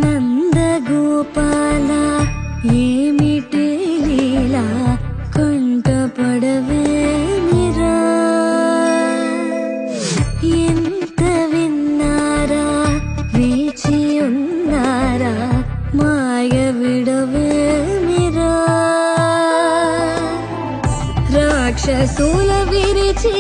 నందగోపాల ఏమిటి లీలా కంట పడవేమిరా ఎంత విన్నారా వేచి ఉన్నారా మాయ విడవేమిరా రాక్షసుల విరిచి